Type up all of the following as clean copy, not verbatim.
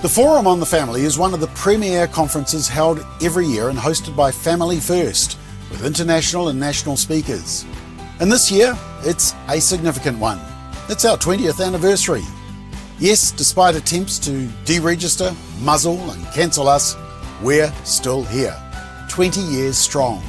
The Forum on the Family is one of the premier conferences held every year and hosted by Family First, with international and national speakers. And this year, it's a significant one. It's our 20th anniversary. Yes, despite attempts to deregister, muzzle and cancel us, we're still here, 20 years strong.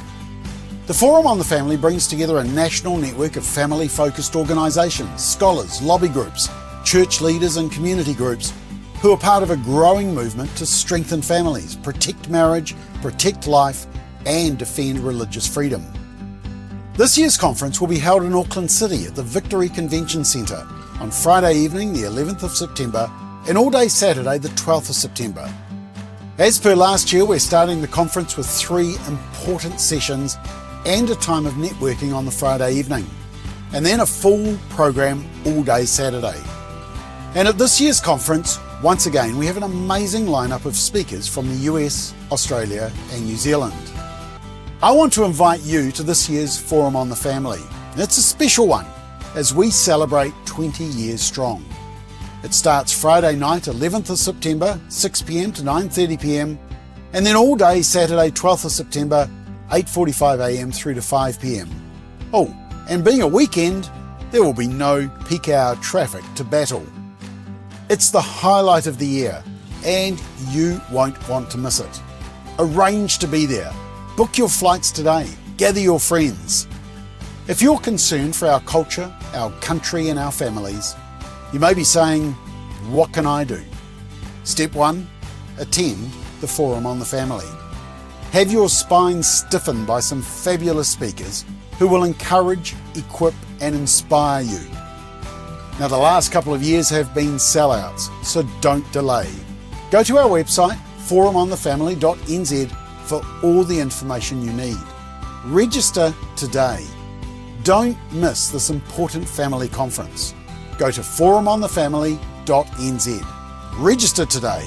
The Forum on the Family brings together a national network of family-focused organisations, scholars, lobby groups, church leaders and community groups who are part of a growing movement to strengthen families, protect marriage, protect life and defend religious freedom. This year's conference will be held in Auckland City at the Victory Convention Centre on Friday evening the 11th of September and all day Saturday the 12th of September. As per last year, we're starting the conference with 3 important sessions and a time of networking on the Friday evening, and then a full program all day Saturday. And at this year's conference, once again, we have an amazing lineup of speakers from the US, Australia and New Zealand. I want to invite you to this year's Forum on the Family. It's a special one as we celebrate 20 years strong. It starts Friday night, 11th of September, 6 p.m. to 9:30 p.m, and then all day Saturday, 12th of September, 8:45 a.m. through to 5 p.m. Oh, and being a weekend, there will be no peak hour traffic to battle. It's the highlight of the year, and you won't want to miss it. Arrange to be there. Book your flights today. Gather your friends. If you're concerned for our culture, our country and our families, you may be saying, what can I do? Step 1, attend the Forum on the Family. Have your spine stiffened by some fabulous speakers who will encourage, equip and inspire you. Now, the last couple of years have been sellouts, so don't delay. Go to our website, forumonthefamily.nz, for all the information you need. Register today. Don't miss this important family conference. Go to forumonthefamily.nz. Register today.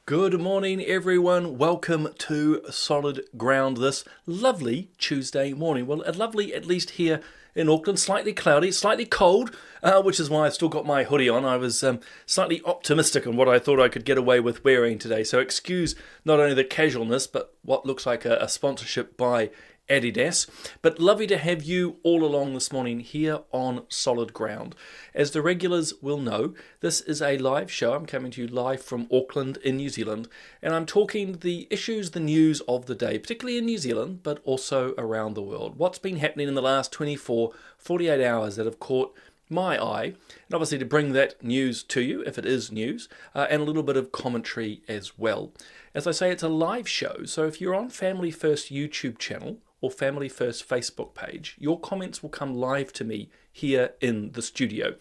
Good morning everyone, welcome to Solid Ground this lovely Tuesday morning. Well, lovely at least here in Auckland, slightly cloudy, slightly cold, which is why I've still got my hoodie on. I was slightly optimistic on what I thought I could get away with wearing today, so excuse not only the casualness but what looks like a sponsorship by Adidas. But lovely to have you all along this morning here on Solid Ground. As the regulars will know, this is a live show. I'm coming to you live from Auckland in New Zealand, and I'm talking the issues, the news of the day, particularly in New Zealand, but also around the world. What's been happening in the last 48 hours that have caught my eye, and obviously to bring that news to you, if it is news, and a little bit of commentary as well. As I say, it's a live show, so if you're on Family First YouTube channel, or Family First Facebook page, your comments will come live to me here in the studio.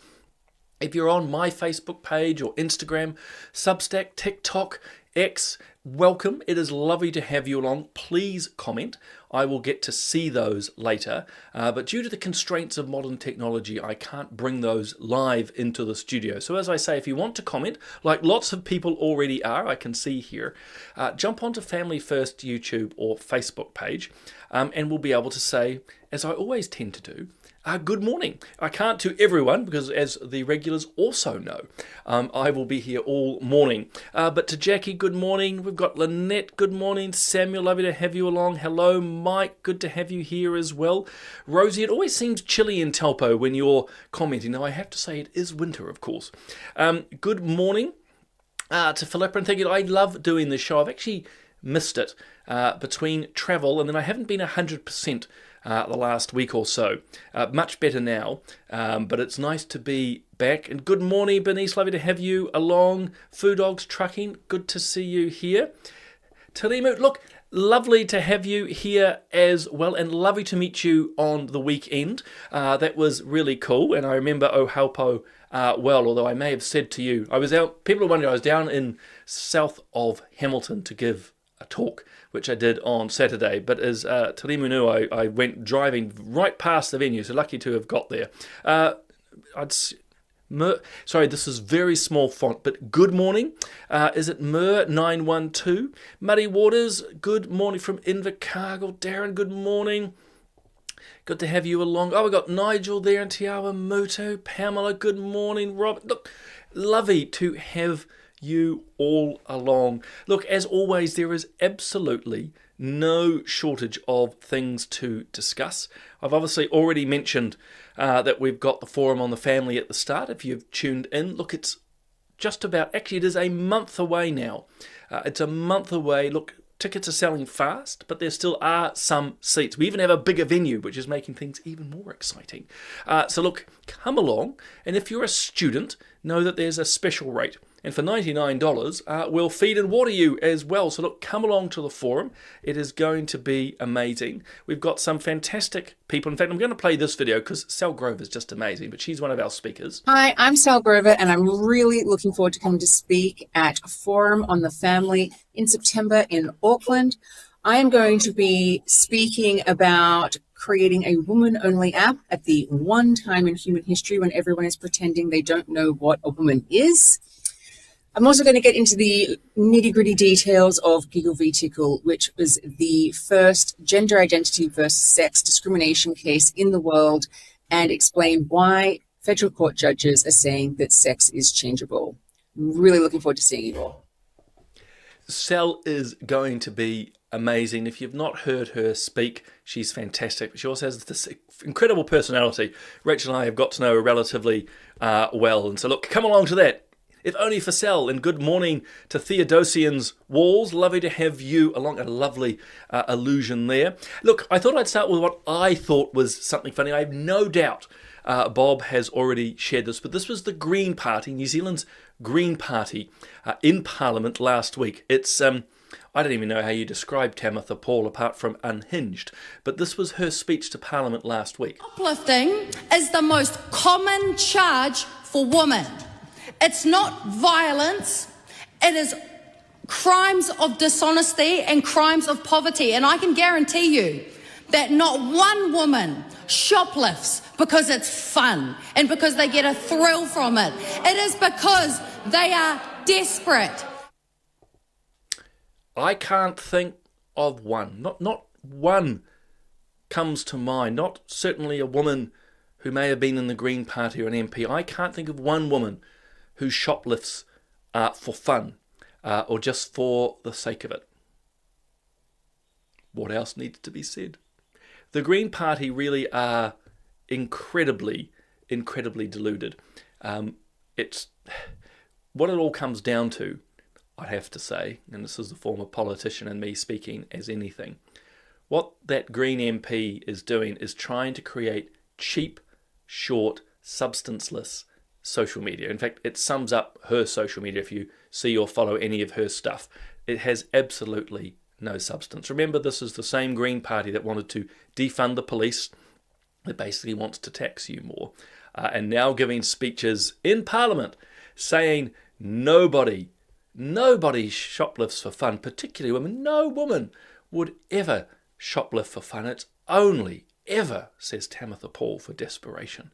If you're on my Facebook page or Instagram, Substack, TikTok, X, welcome. It is lovely to have you along. Please comment. I will get to see those later. But due to the constraints of modern technology, I can't bring those live into the studio. So as I say, if you want to comment, like lots of people already are, I can see here, jump onto Family First YouTube or Facebook page, and we'll be able to say, as I always tend to do, good morning. I can't to everyone because, as the regulars also know, I will be here all morning. But to Jackie, good morning. We've got Lynette, good morning. Samuel, lovely to have you along. Hello, Mike, good to have you here as well. Rosie, it always seems chilly in Taupo when you're commenting. Now, I have to say it is winter, of course. Good morning to Philippa, and thank you. I love doing this show. I've actually missed it between travel, and then I haven't been 100% the last week or so. Much better now, but it's nice to be back. And good morning, Bernice, lovely to have you along. Food Dogs Trucking, good to see you here. Talimu, look, lovely to have you here as well, and lovely to meet you on the weekend. That was really cool, and I remember Ohaupo well, although I may have said to you, I was out, people are wondering, I was down in south of Hamilton to give a talk, which I did on Saturday, but as Talimu knew, I went driving right past the venue, so lucky to have got there. Sorry, this is very small font, but good morning. Is it Mer912? Muddy Waters, good morning from Invercargill. Darren, good morning. Good to have you along. Oh, we got Nigel there and Tiawa Mutu. Pamela, good morning. Rob, look, lovely to have you all along. Look, as always, there is absolutely no shortage of things to discuss. I've obviously already mentioned that we've got the forum on the family at the start. If you've tuned in, look, it's just about, actually it is a month away now. It's a month away. Look, tickets are selling fast, but there still are some seats. We even have a bigger venue, which is making things even more exciting. So look, come along, and if you're a student, know that there's a special rate. And for $99, we'll feed and water you as well. So look, come along to the forum. It is going to be amazing. We've got some fantastic people. In fact, I'm going to play this video because Sal Grover is just amazing, but she's one of our speakers. Hi, I'm Sal Grover, and I'm really looking forward to coming to speak at a forum on the family in September in Auckland. I am going to be speaking about creating a woman-only app at the one time in human history when everyone is pretending they don't know what a woman is. I'm also going to get into the nitty-gritty details of Giggle v Tickle, which was the first gender identity versus sex discrimination case in the world, and explain why federal court judges are saying that sex is changeable. I'm really looking forward to seeing you all. Sal is going to be amazing. If you've not heard her speak, she's fantastic. She also has this incredible personality. Rachel and I have got to know her relatively well, and so look, come along to that. If only for Sal, and good morning to Theodosian's Walls. Lovely to have you along. A lovely allusion there. Look, I thought I'd start with what I thought was something funny. I have no doubt Bob has already shared this, but this was the Green Party, New Zealand's Green Party, in Parliament last week. It's, I don't even know how you describe Tamitha Paul apart from unhinged, but this was her speech to Parliament last week. Shoplifting is the most common charge for women. It's not violence, it is crimes of dishonesty and crimes of poverty. And I can guarantee you that not one woman shoplifts because it's fun and because they get a thrill from it. It is because they are desperate. I can't think of one. Not one comes to mind. Not certainly a woman who may have been in the Green Party or an MP. I can't think of one woman who shoplifts for fun or just for the sake of it. What else needs to be said? The Green Party really are incredibly deluded. It's what it all comes down to, I'd have to say, and this is the former politician and me speaking as anything, what that Green MP is doing is trying to create cheap, short, substanceless social media. In fact, it sums up her social media if you see or follow any of her stuff. It has absolutely no substance. Remember, this is the same Green Party that wanted to defund the police, that basically wants to tax you more, and now giving speeches in Parliament saying nobody Nobody shoplifts for fun, particularly women. No woman would ever shoplift for fun. It's only ever, says Tamitha Paul, for desperation.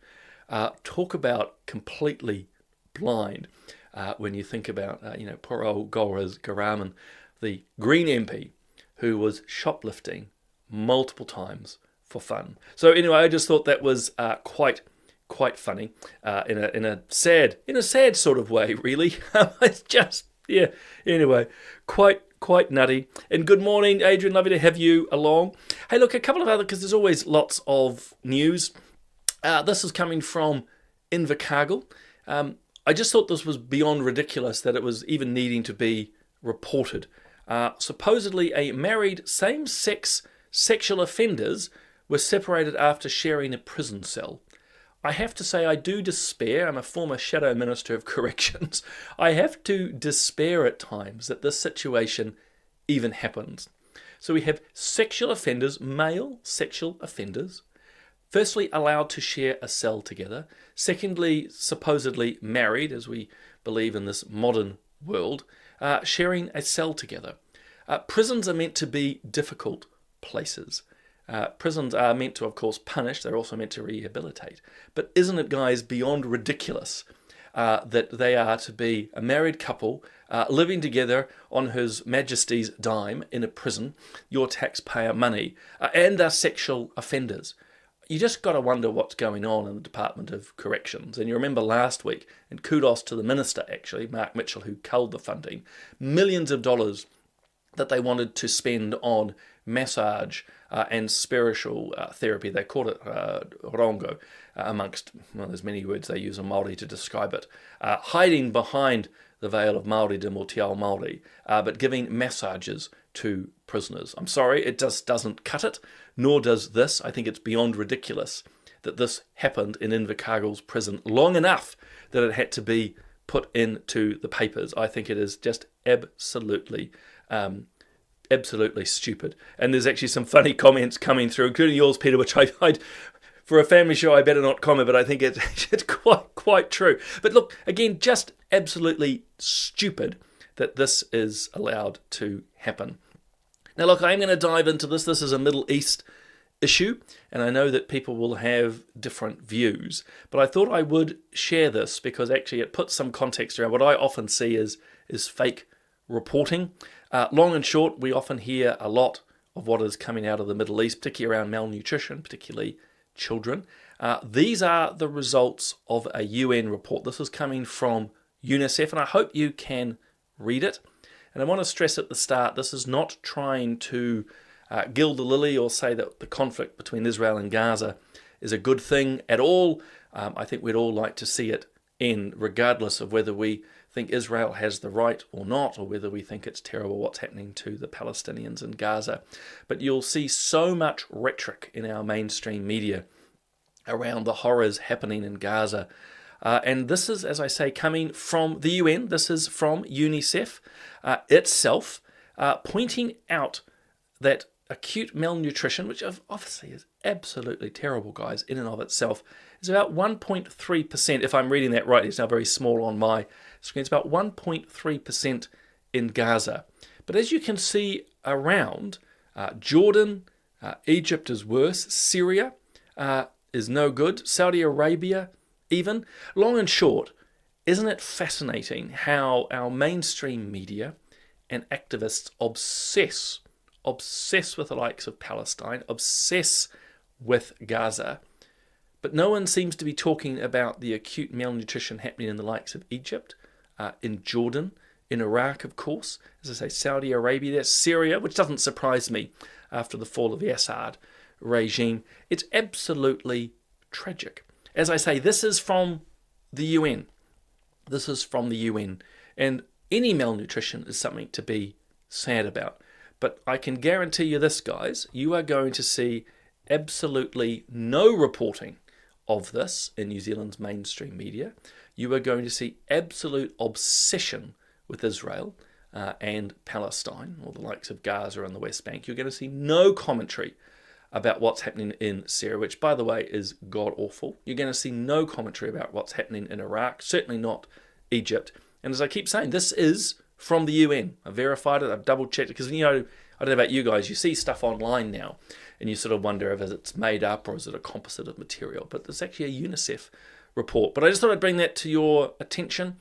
Talk about completely blind when you think about, poor old Golriz Garaman, the Green MP, who was shoplifting multiple times for fun. So anyway, I just thought that was quite funny in a sad sort of way, really. It's just, yeah. Anyway, quite nutty. And good morning, Adrian. Lovely to have you along. Hey, look, a couple of other, because there's always lots of news. This is coming from Invercargill. I just thought this was beyond ridiculous that it was even needing to be reported. Supposedly, a married same-sex sexual offenders were separated after sharing a prison cell. I have to say I do despair. I'm a former Shadow Minister of Corrections. I have to despair at times that this situation even happens. So we have sexual offenders, male sexual offenders, firstly allowed to share a cell together. Secondly, supposedly married, as we believe in this modern world, sharing a cell together. Prisons are meant to be difficult places. Prisons are meant to, of course, punish. They're also meant to rehabilitate. But isn't it, guys, beyond ridiculous that they are to be a married couple living together on His Majesty's dime in a prison, your taxpayer money, and are sexual offenders? You just got to wonder what's going on in the Department of Corrections. And you remember last week, and kudos to the Minister, actually, Mark Mitchell, who culled the funding, millions of dollars that they wanted to spend on massage and spiritual therapy. They call it rongo, amongst, there's many words they use in Māori to describe it, hiding behind the veil of Māoridom or Te Ao Māori, but giving massages to prisoners. I'm sorry, it just doesn't cut it, nor does this. I think it's beyond ridiculous that this happened in Invercargill's prison long enough that it had to be put into the papers. I think it is just absolutely stupid. And there's actually some funny comments coming through, including yours, Peter, which I'd for a family show, I better not comment, but I think it's quite true. But look, again, just absolutely stupid that this is allowed to happen. Now, look, I'm going to dive into this. This is a Middle East issue, and I know that people will have different views, but I thought I would share this because actually it puts some context around what I often see is fake reporting. Long and short, we often hear a lot of what is coming out of the Middle East, particularly around malnutrition, particularly children. These are the results of a UN report. This is coming from UNICEF, and I hope you can read it. And I want to stress at the start, this is not trying to gild the lily or say that the conflict between Israel and Gaza is a good thing at all. I think we'd all like to see it end, regardless of whether we think Israel has the right or not, or whether we think it's terrible what's happening to the Palestinians in Gaza. But you'll see so much rhetoric in our mainstream media around the horrors happening in Gaza. And this is, as I say, coming from the UN. This is from UNICEF itself, pointing out that acute malnutrition, which obviously is absolutely terrible, guys, in and of itself, is about 1.3%. If I'm reading that right, it's now very small on my screen. It's about 1.3% in Gaza. But as you can see around, Jordan, Egypt is worse, Syria is no good, Saudi Arabia even. Long and short, isn't it fascinating how our mainstream media and activists obsess with the likes of Palestine, obsess with Gaza, but no one seems to be talking about the acute malnutrition happening in the likes of Egypt, in Jordan, in Iraq, of course, as I say, Saudi Arabia, there's Syria, which doesn't surprise me after the fall of the Assad regime. It's absolutely tragic. As I say, this is from the UN. This is from the UN. And any malnutrition is something to be sad about. But I can guarantee you this, guys, you are going to see absolutely no reporting of this in New Zealand's mainstream media. You are going to see absolute obsession with Israel and Palestine, or the likes of Gaza and the West Bank. You're going to see no commentary about what's happening in Syria, which, by the way, is god-awful. You're going to see no commentary about what's happening in Iraq, certainly not Egypt. And as I keep saying, this is from the UN. I verified it, I've double-checked it, because, I don't know about you guys, you see stuff online now, and you sort of wonder if it's made up or is it a composite of material. But there's actually a UNICEF report. But I just thought I'd bring that to your attention.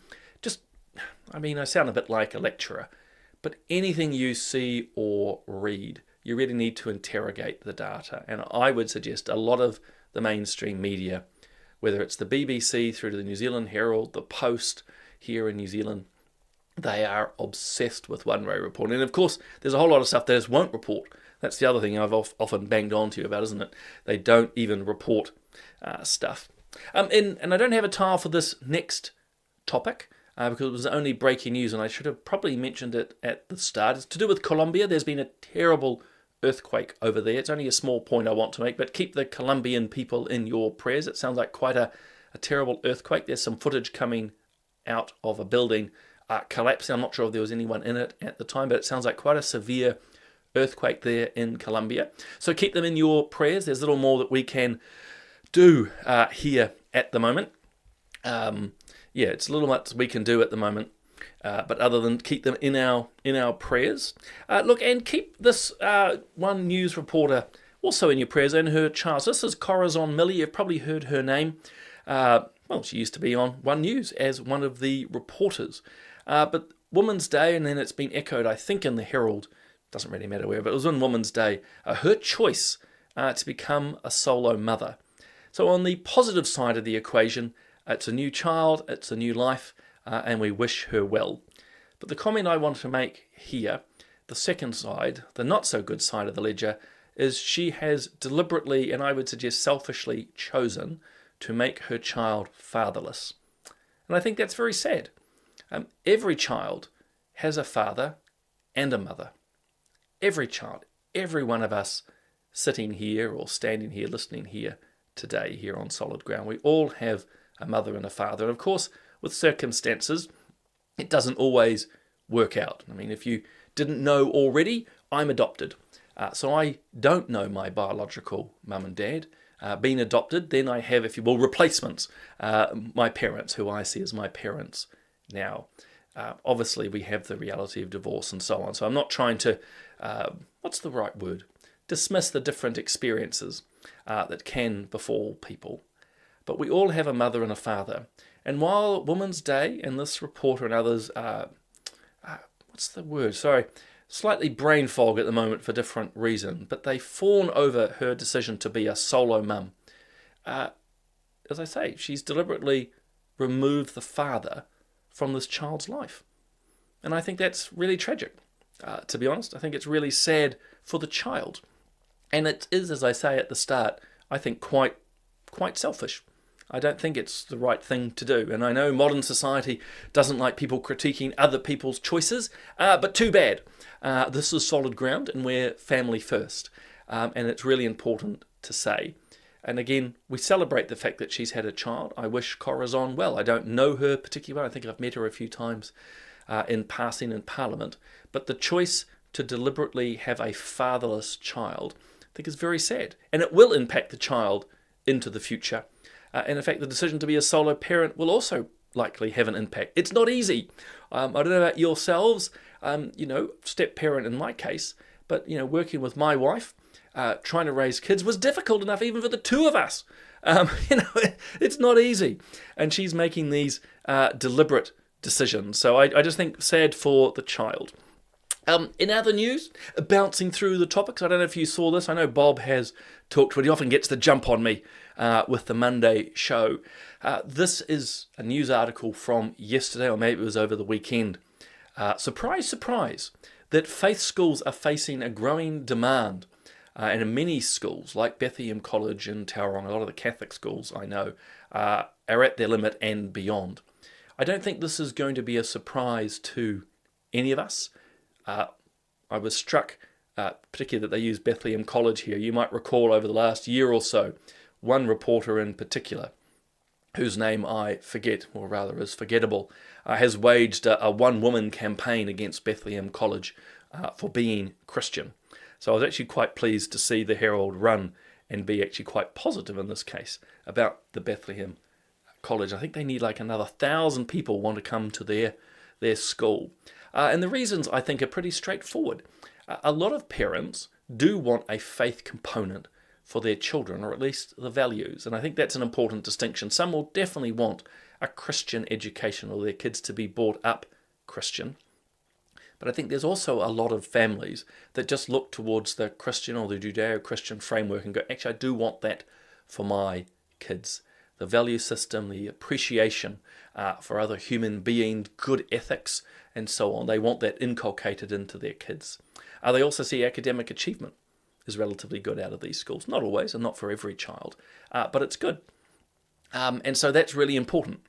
I sound a bit like a lecturer, but anything you see or read, you really need to interrogate the data. And I would suggest a lot of the mainstream media, whether it's the BBC through to the New Zealand Herald, the Post here in New Zealand, they are obsessed with one-way reporting. And of course, there's a whole lot of stuff they just won't report. That's the other thing I've often banged on to you about, isn't it? They don't even report stuff. And I don't have a tile for this next topic because it was only breaking news, and I should have probably mentioned it at the start. It's to do with Colombia. There's been a terrible earthquake over there. It's only a small point I want to make, but keep the Colombian people in your prayers. It sounds like quite a terrible earthquake. There's some footage coming out of a building collapsing. I'm not sure if there was anyone in it at the time, but it sounds like quite a severe earthquake there in Colombia. So keep them in your prayers. There's little more that we can do here at the moment. It's a little much we can do at the moment. But other than keep them in our prayers. Look, and keep this one news reporter also in your prayers and her child. So this is Corazon Millie. You've probably heard her name. She used to be on One News as one of the reporters. But Women's Day, and then it's been echoed, I think, in the Herald. Doesn't really matter where, but it was on Women's Day. Her choice to become a solo mother. So on the positive side of the equation, it's a new child, it's a new life, and we wish her well. But the comment I want to make here, the second side, the not so good side of the ledger, is she has deliberately, and I would suggest selfishly, chosen to make her child fatherless. And I think that's very sad. Every child has a father and a mother. Every child, every one of us sitting here or standing here, listening here today, here on solid ground, we all have a mother and a father. And of course, with circumstances, it doesn't always work out. I mean, if you didn't know already, I'm adopted. So I don't know my biological mum and dad. Being adopted, then I have, if you will, replacements. My parents, who I see as my parents now. Obviously, we have the reality of divorce and so on. So I'm not trying to, what's the right word? Dismiss the different experiences that can befall people. But we all have a mother and a father. And while Women's Day and this reporter and others what's the word? Sorry, slightly brain fog at the moment for different reasons, but they fawn over her decision to be a solo mum. As I say, she's deliberately removed the father from this child's life. And I think that's really tragic, to be honest. I think it's really sad for the child. And it is, as I say at the start, I think quite selfish. I don't think it's the right thing to do. And I know modern society doesn't like people critiquing other people's choices, but too bad. This is solid ground and we're family first. And it's really important to say. And again, we celebrate the fact that she's had a child. I wish Corazon well. I don't know her particularly well. I think I've met her a few times in passing in Parliament. But the choice to deliberately have a fatherless child, I think is very sad. And it will impact the child into the future. And in fact, the decision to be a solo parent will also likely have an impact. It's not easy. I don't know about yourselves, step parent in my case, but, working with my wife, trying to raise kids was difficult enough even for the two of us. It's not easy. And she's making these deliberate decisions. So I just think sad for the child. In other news, bouncing through the topics, I don't know if you saw this. I know Bob has talked to it. He often gets the jump on me with the Monday show. This is a news article from yesterday, or maybe it was over the weekend. Surprise, surprise, that faith schools are facing a growing demand. And in many schools, like Bethlehem College in Tauranga, a lot of the Catholic schools I know, are at their limit and beyond. I don't think this is going to be a surprise to any of us. I was struck, particularly that they use Bethlehem College here. You might recall over the last year or so, one reporter in particular, whose name I forget, or rather is forgettable, has waged a one-woman campaign against Bethlehem College for being Christian. So I was actually quite pleased to see the Herald run and be actually quite positive in this case about the Bethlehem College. I think they need like another 1,000 people want to come to their school. And the reasons, I think, are pretty straightforward. A lot of parents do want a faith component for their children, or at least the values. And I think that's an important distinction. Some will definitely want a Christian education, or their kids to be brought up Christian. But I think there's also a lot of families that just look towards the Christian or the Judeo-Christian framework and go, actually, I do want that for my kids. The value system, the appreciation for other human beings, good ethics, and so on. They want that inculcated into their kids. They also see academic achievement is relatively good out of these schools. Not always, and not for every child, but it's good. And so that's really important.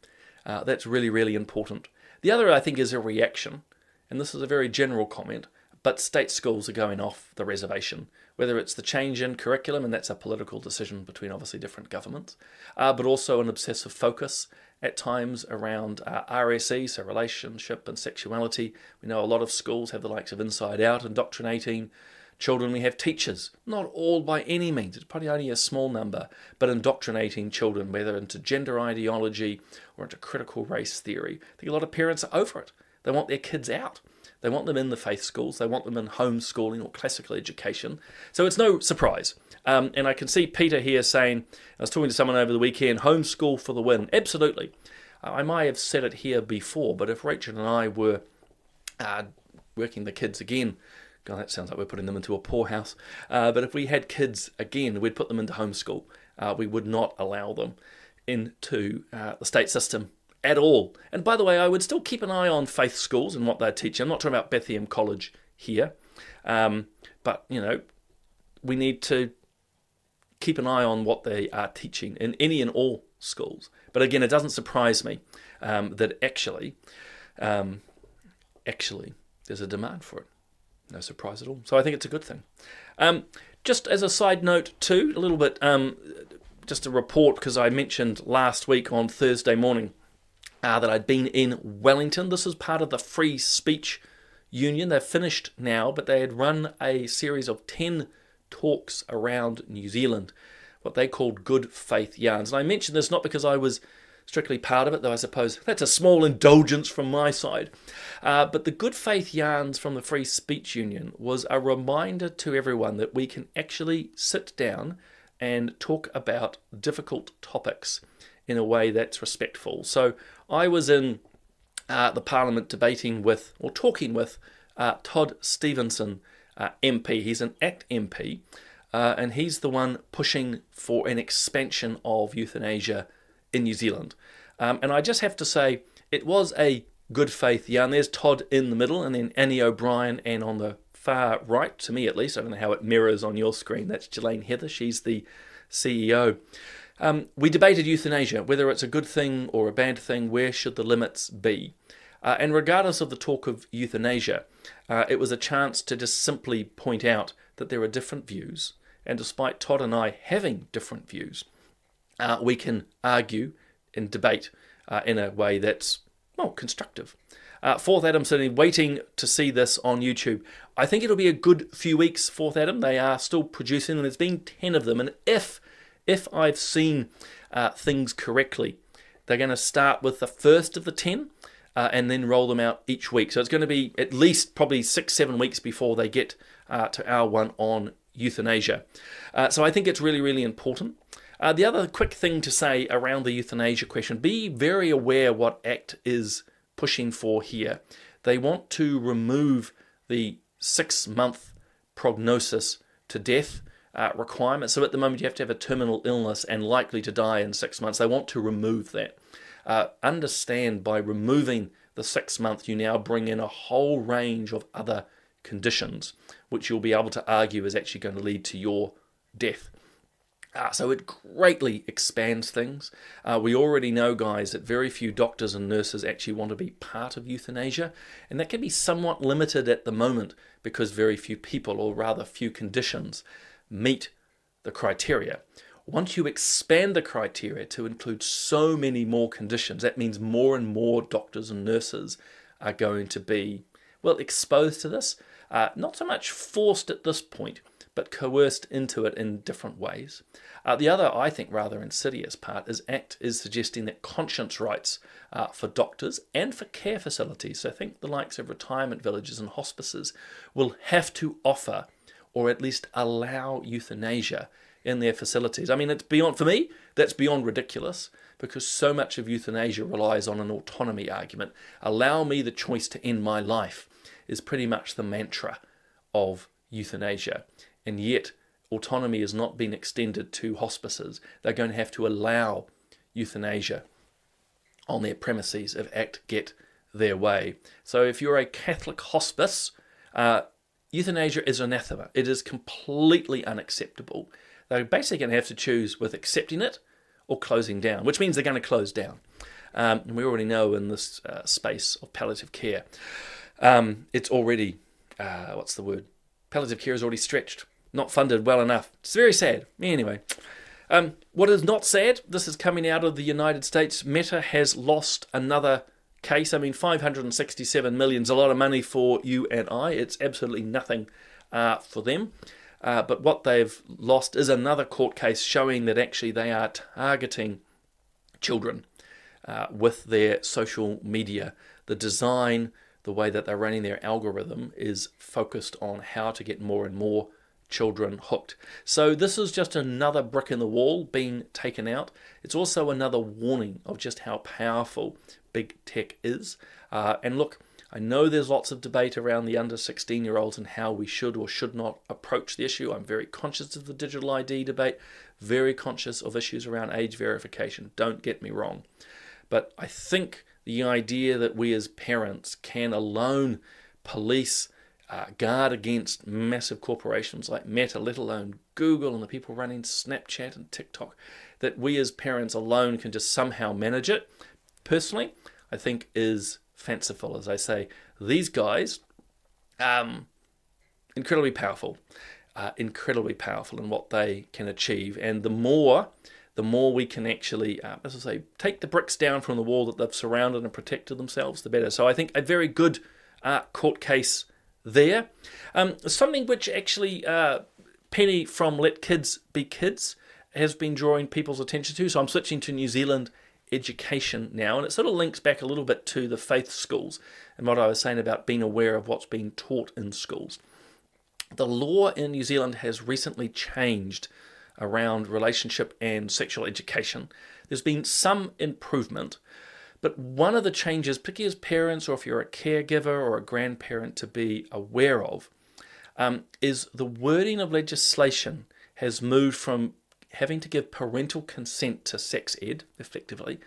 That's really, really important. The other, I think, is a reaction, and this is a very general comment, but state schools are going off the reservation, whether it's the change in curriculum, and that's a political decision between obviously different governments, but also an obsessive focus at times around RSE, so relationship and sexuality. We know a lot of schools have the likes of Inside Out, indoctrinating children. We have teachers, not all by any means, it's probably only a small number, but indoctrinating children, whether into gender ideology or into critical race theory. I think a lot of parents are over it. They want their kids out. They want them in the faith schools. They want them in homeschooling or classical education. So it's no surprise. And I can see Peter here saying, I was talking to someone over the weekend, homeschool for the win. Absolutely. I might have said it here before, but if Rachel and I were working the kids again, God, that sounds like we're putting them into a poorhouse. But if we had kids again, we'd put them into homeschool. We would not allow them into the state system at all. And by the way, I would still keep an eye on faith schools and what they're teaching. I'm not talking about Bethlehem College here. But, you know, we need to keep an eye on what they are teaching in any and all schools. But again, it doesn't surprise me that actually there's a demand for it. No surprise at all. So I think it's a good thing. Just as a side note too, a little bit, just a report, because I mentioned last week on Thursday morning that I'd been in Wellington. This is part of the Free Speech Union. They've finished now, but they had run a series of 10 talks around New Zealand, what they called good faith yarns. And I mention this not because I was strictly part of it, though I suppose that's a small indulgence from my side. But the good faith yarns from the Free Speech Union was a reminder to everyone that we can actually sit down and talk about difficult topics in a way that's respectful. So I was in the Parliament talking with Todd Stevenson, MP. He's an ACT MP, and he's the one pushing for an expansion of euthanasia in New Zealand. And I just have to say, it was a good faith yarn. There's Todd in the middle, and then Annie O'Brien, and on the far right, to me at least, I don't know how it mirrors on your screen, that's Ghislaine Heather, she's the CEO. We debated euthanasia, whether it's a good thing or a bad thing, where should the limits be? And regardless of the talk of euthanasia, it was a chance to just simply point out that there are different views, and despite Todd and I having different views, we can argue and debate in a way that's, well, constructive. Fourth Adam, certainly waiting to see this on YouTube. I think it'll be a good few weeks, Fourth Adam. They are still producing, and there's been 10 of them. And if I've seen things correctly, they're going to start with the first of the 10 and then roll them out each week. So it's going to be at least probably 6-7 weeks before they get to our one on euthanasia. So I think it's really, really important. The other quick thing to say around the euthanasia question, be very aware what ACT is pushing for here. They want to remove the 6-month prognosis to death requirement. So at the moment you have to have a terminal illness and likely to die in 6 months. They want to remove that. Understand by removing the 6 month, you now bring in a whole range of other conditions, which you'll be able to argue is actually going to lead to your death. So it greatly expands things. We already know, guys, that very few doctors and nurses actually want to be part of euthanasia, and that can be somewhat limited at the moment because very few people, or rather few conditions, meet the criteria. Once you expand the criteria to include so many more conditions, that means more and more doctors and nurses are going to be, well, exposed to this. Not so much forced at this point, but coerced into it in different ways. The other, I think, rather insidious part is suggesting that conscience rights for doctors and for care facilities, so think the likes of retirement villages and hospices, will have to offer or at least allow euthanasia in their facilities. I mean, it's beyond, for me, that's beyond ridiculous, because so much of euthanasia relies on an autonomy argument. Allow me the choice to end my life is pretty much the mantra of euthanasia. And yet, autonomy has not been extended to hospices. They're going to have to allow euthanasia on their premises if ACT get their way. So if you're a Catholic hospice, euthanasia is anathema. It is completely unacceptable. They're basically going to have to choose with accepting it or closing down, which means they're going to close down. And we already know in this space of palliative care, it's already, palliative care is already stretched, not funded well enough. It's very sad. Anyway, what is not sad, this is coming out of the United States. Meta has lost another case. I mean, 567 million is a lot of money for you and I. It's absolutely nothing for them. But what they've lost is another court case showing that actually they are targeting children with their social media. The design, the way that they're running their algorithm is focused on how to get more and more children hooked. So this is just another brick in the wall being taken out. It's also another warning of just how powerful big tech is. And look, I know there's lots of debate around the under 16-year-olds and how we should or should not approach the issue. I'm very conscious of the digital ID debate, very conscious of issues around age verification. Don't get me wrong. But I think the idea that we as parents can alone police, guard against massive corporations like Meta, let alone Google and the people running Snapchat and TikTok, that we as parents alone can just somehow manage it, personally, I think is fanciful. As I say, these guys, incredibly powerful in what they can achieve. And the more we can actually, as I say, take the bricks down from the wall that they've surrounded and protected themselves, the better. So I think a very good court case there. Something which actually Penny from Let Kids Be Kids has been drawing people's attention to. So I'm switching to New Zealand education now, and it sort of links back a little bit to the faith schools and what I was saying about being aware of what's being taught in schools. The law in New Zealand has recently changed around relationship and sexual education. There's been some improvement, but one of the changes, particularly as parents or if you're a caregiver or a grandparent to be aware of, is the wording of legislation has moved from having to give parental consent to sex ed, effectively,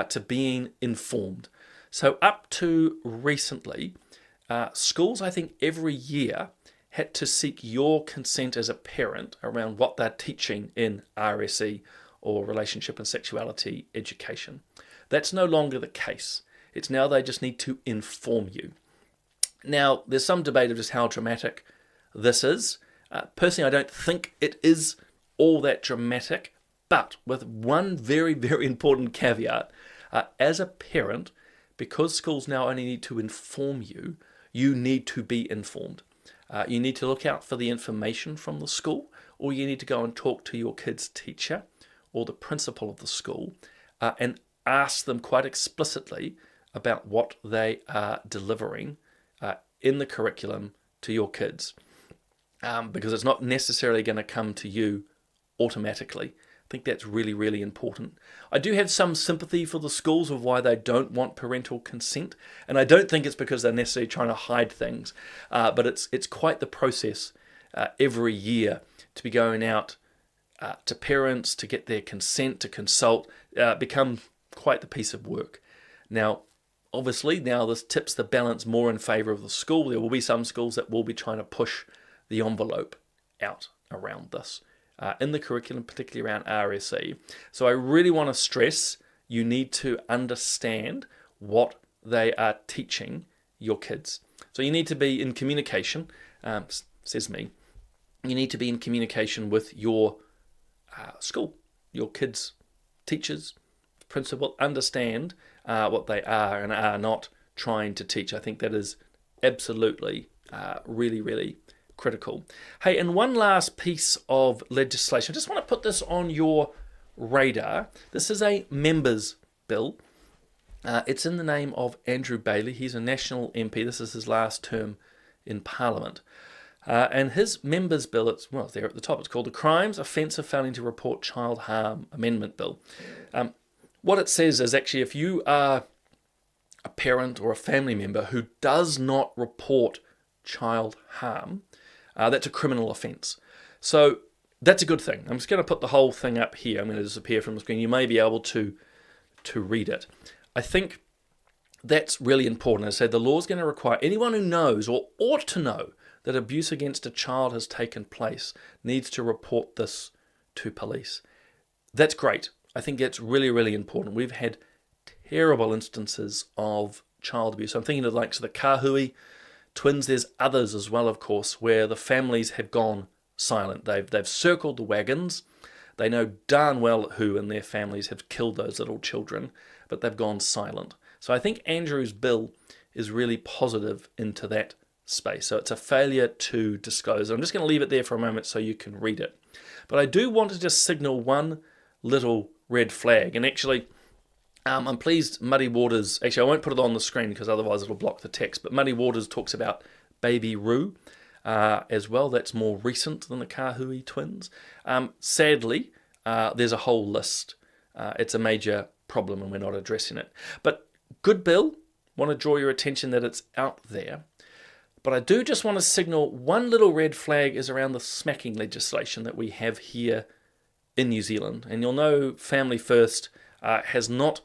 to being informed. So up to recently, schools, I think, every year had to seek your consent as a parent around what they're teaching in RSE or relationship and sexuality education. That's no longer the case. It's now they just need to inform you. Now, there's some debate of just how dramatic this is. Personally, I don't think it is all that dramatic, but with one very, very important caveat. As a parent, because schools now only need to inform you, you need to be informed. You need to look out for the information from the school, or you need to go and talk to your kid's teacher or the principal of the school and ask them quite explicitly about what they are delivering in the curriculum to your kids. Because it's not necessarily going to come to you automatically. I think that's really, really important. I do have some sympathy for the schools of why they don't want parental consent, and I don't think it's because they're necessarily trying to hide things, but it's quite the process every year to be going out to parents to get their consent to consult, become quite the piece of work. Now, obviously, now this tips the balance more in favour of the school. There will be some schools that will be trying to push the envelope out around this. In the curriculum, particularly around RSE. So I really want to stress you need to understand what they are teaching your kids. So you need to be in communication, says me, you need to be in communication with your school, your kids' teachers, principal, understand what they are and are not trying to teach. I think that is absolutely really, really critical. Hey, and one last piece of legislation. I just want to put this on your radar. This is a members' bill. It's in the name of Andrew Bailey. He's a National MP. This is his last term in Parliament. And his members' bill, it's there at the top, it's called the Crimes, Offence of Failing to Report Child Harm Amendment Bill. What it says is actually if you are a parent or a family member who does not report child harm, that's a criminal offence. So that's a good thing. I'm just going to put the whole thing up here. I'm going to disappear from the screen. You may be able to read it. I think that's really important. As I said, the law is going to require anyone who knows or ought to know that abuse against a child has taken place needs to report this to police. That's great. I think it's really, really important. We've had terrible instances of child abuse. I'm thinking of the likes of the Kahui twins. There's others as well, of course, where the families have gone silent. They've circled the wagons. They know darn well who in their families have killed those little children, but they've gone silent. So I think Andrew's bill is really positive into that space. So it's a failure to disclose. I'm just going to leave it there for a moment so you can read it. But I do want to just signal one little red flag. And actually, I'm pleased Muddy Waters, actually I won't put it on the screen because otherwise it'll block the text, but Muddy Waters talks about Baby Roo as well. That's more recent than the Kahui twins. Sadly, there's a whole list. It's a major problem and we're not addressing it. But good bill, want to draw your attention that it's out there. But I do just want to signal one little red flag is around the smacking legislation that we have here in New Zealand. And you'll know Family First has not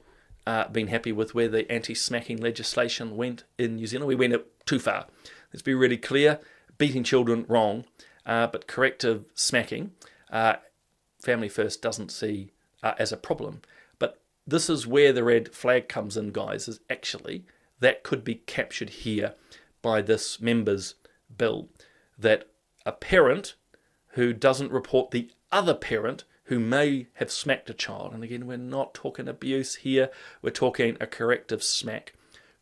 been happy with where the anti-smacking legislation went in New Zealand. We went too far. Let's be really clear. Beating children, wrong. But corrective smacking, Family First doesn't see as a problem. But this is where the red flag comes in, guys, is actually that could be captured here by this members' bill, that a parent who doesn't report the other parent who may have smacked a child, and again, we're not talking abuse here, we're talking a corrective smack,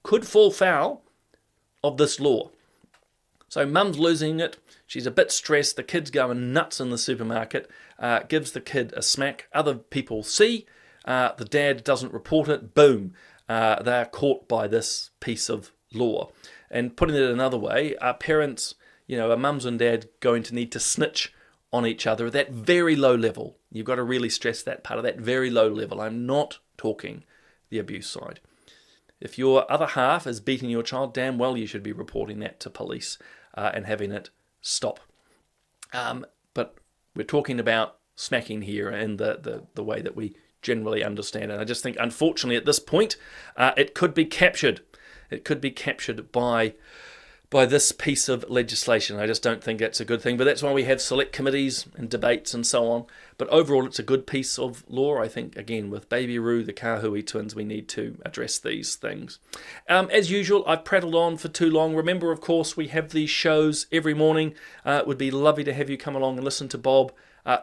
could fall foul of this law. So mum's losing it, she's a bit stressed, the kid's going nuts in the supermarket, gives the kid a smack, other people see, the dad doesn't report it, boom, they're caught by this piece of law. And putting it another way, are parents, are mums and dad going to need to snitch on each other at that very low level? You've got to really stress that part of that very low level. I'm not talking the abuse side. If your other half is beating your child, damn well you should be reporting that to police and having it stop. But we're talking about smacking here and the way that we generally understand it. I just think, unfortunately, at this point, it could be captured. It could be captured by this piece of legislation. I just don't think that's a good thing. But that's why we have select committees and debates and so on. But overall, it's a good piece of law. I think, again, with Baby Roo, the Kahui twins, we need to address these things. As usual, I've prattled on for too long. Remember, of course, we have these shows every morning. It would be lovely to have you come along and listen to Bob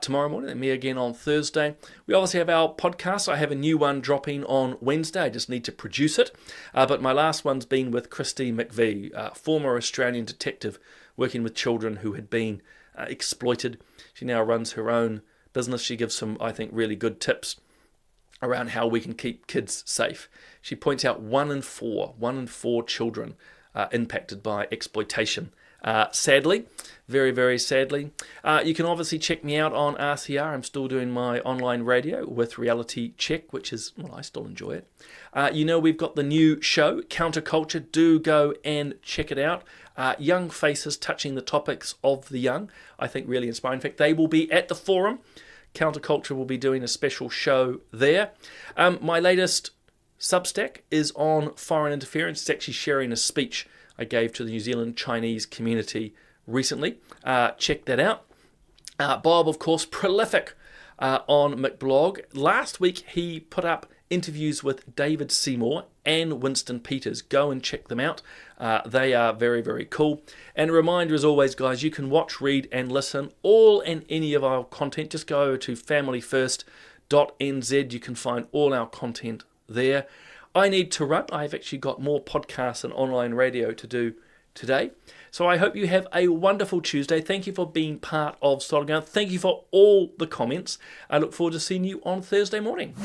tomorrow morning and me again on Thursday. We obviously have our podcast. I have a new one dropping on Wednesday. I just need to produce it. But my last one's been with Christy McVie, former Australian detective working with children who had been exploited. She now runs her own business. She gives some, I think, really good tips around how we can keep kids safe. She points out one in four children impacted by exploitation. Sadly, very, very sadly. You can obviously check me out on RCR. I'm still doing my online radio with Reality Check, which is, well, I still enjoy it. We've got the new show, Counterculture. Do go and check it out. Young faces touching the topics of the young. I think really inspiring. In fact, they will be at the forum. Counterculture will be doing a special show there. My latest Substack is on foreign interference. It's actually sharing a speech I gave to the New Zealand Chinese community recently. Check that out. Bob, of course, prolific on McBlog. Last week, he put up interviews with David Seymour and Winston Peters. Go and check them out. They are very, very cool. And a reminder, as always, guys, you can watch, read, and listen all and any of our content. Just go over to familyfirst.nz. You can find all our content there. I need to run. I've actually got more podcasts and online radio to do today. So I hope you have a wonderful Tuesday. Thank you for being part of Solid Ground. Thank you for all the comments. I look forward to seeing you on Thursday morning.